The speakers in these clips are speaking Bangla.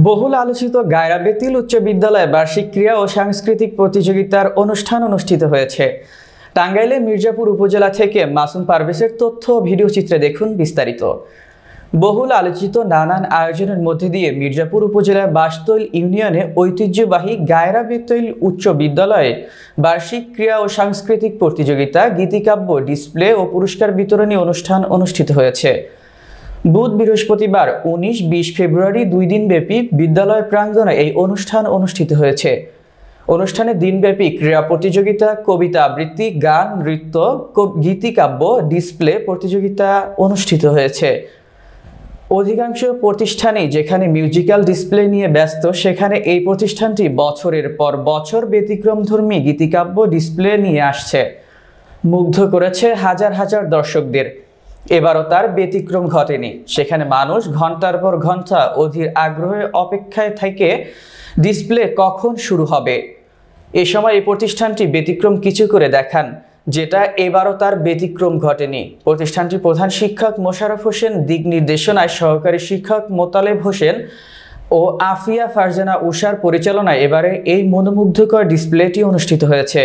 বহুল আলোচিত গায়রা বেতিল উচ্চ বিদ্যালয়ে বার্ষিক ক্রীড়া ও সাংস্কৃতিক প্রতিযোগিতার অনুষ্ঠান অনুষ্ঠিত হয়েছে। টাঙ্গাইলের মির্জাপুর উপজেলা থেকে মাসুম পারভেজের তথ্য ও ভিডিও চিত্রে দেখুন বিস্তারিত। বহুল আলোচিত নানান আয়োজনের মধ্যে দিয়ে মির্জাপুর উপজেলার বাসতৈল ইউনিয়নে ঐতিহ্যবাহী গায়রা বেতিল উচ্চ বিদ্যালয়ে বার্ষিক ক্রীড়া ও সাংস্কৃতিক প্রতিযোগিতা, গীতিকাব্য, ডিসপ্লে ও পুরস্কার বিতরণী অনুষ্ঠান অনুষ্ঠিত হয়েছে। বুধ বৃহস্পতিবার 19-20 ফেব্রুয়ারি 2 দিনব্যাপী বিদ্যালয় প্রাঙ্গণে এই অনুষ্ঠান অনুষ্ঠিত হয়েছে। অনুষ্ঠানে দিনব্যাপী ক্রীড়া প্রতিযোগিতা, কবিতা আবৃত্তি, গান, নৃত্য, গীতিকাব্য, ডিসপ্লে প্রতিযোগিতা অনুষ্ঠিত হয়েছে। অধিকাংশ প্রতিষ্ঠানই যেখানে মিউজিক্যাল ডিসপ্লে নিয়ে ব্যস্ত, সেখানে এই প্রতিষ্ঠানটি বছরের পর বছর ব্যতিক্রমধর্মী গীতিকাব্য ডিসপ্লে নিয়ে আসছে, মুগ্ধ করেছে হাজার হাজার দর্শকদের। এবারও তার ব্যতিক্রম ঘটেনি। সেখানে মানুষ ঘন্টার পর ঘন্টা অধীর আগ্রহে অপেক্ষায় থেকে ডিসপ্লে কখন শুরু হবে। এ সময় এই প্রতিষ্ঠানটি ব্যতিক্রম কিছু করে দেখান, যেটা এবারও তার ব্যতিক্রম ঘটেনি। প্রতিষ্ঠানটির প্রধান শিক্ষক মোশাররফ হোসেন দিক নির্দেশনায় সহকারী শিক্ষক মোতালেব হোসেন ও আফিয়া ফারজানা উষার পরিচালনায় এবারে এই মনোমুগ্ধকর ডিসপ্লেটি অনুষ্ঠিত হয়েছে।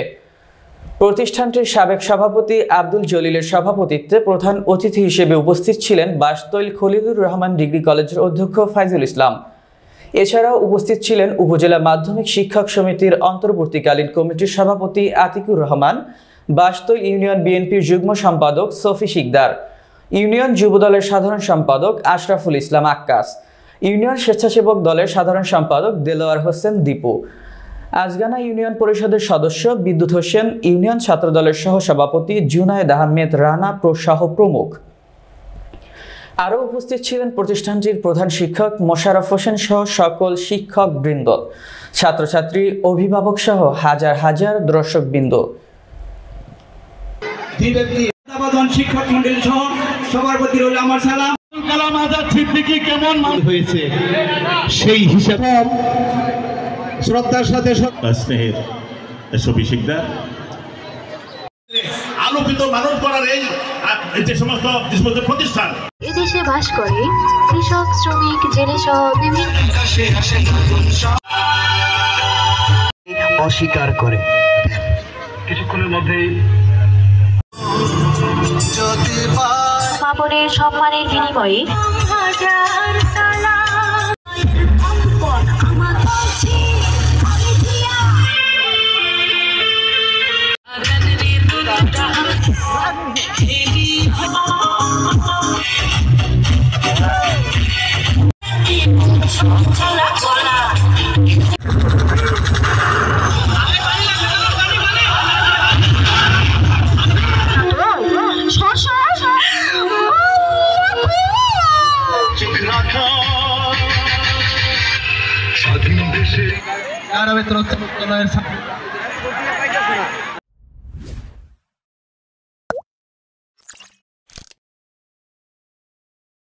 প্রতিষ্ঠানটির সাবেক সভাপতি আব্দুল জলিলের সভাপতিত্বে প্রধান অতিথি হিসেবে উপস্থিত ছিলেন বাসতৈল খলিলুর রহমান ডিগ্রি কলেজের অধ্যক্ষ ফাইজুল ইসলাম। এছাড়াও উপস্থিত ছিলেন উপজেলা মাধ্যমিক শিক্ষক সমিতির অন্তর্বর্তীকালীন কমিটির সভাপতি আতিকুর রহমান, বাসতৈল ইউনিয়ন বিএনপির যুগ্ম সম্পাদক সফি শিকদার, ইউনিয়ন যুবদলের সাধারণ সম্পাদক আশরাফুল ইসলাম আক্কাস, ইউনিয়ন স্বেচ্ছাসেবক দলের সাধারণ সম্পাদক দেলোয়ার হোসেন দীপু, আজগানা ইউনিয়ন পরিষদের সদস্য বিদ্যুৎ হোসেন, ইউনিয়ন ছাত্রদলের সহ সভাপতি জুনায়েদ আহমেদ রানা সহ প্রমুখ। আরও উপস্থিত ছিলেন প্রতিষ্ঠানটির প্রধান শিক্ষক মোশাররফ হোসেন সহ সকল শিক্ষক বৃন্দ, ছাত্রছাত্রী, অভিভাবক সহ হাজার হাজার দর্শকবৃন্দ। শিক্ষক মন্ডলী সহ সবার প্রতি রইল আমার সালাম। কালাম আজাদ সিদ্দিকী কেমন হয়েছে সেই হিসাবে শ্রদ্ধার সাথে স্নেহের সফি শিকদার আলোকিত মানুষ করার এই যে সমস্ত প্রতিষ্ঠান এদেশে বাস করে কৃষক, শ্রমিক, জেলে সহ বিভিন্ন অস্বীকার করে কিছুক্ষণের মধ্যেই পাপনের সম্মানের বিনিময়ে স্বাধীন দেশে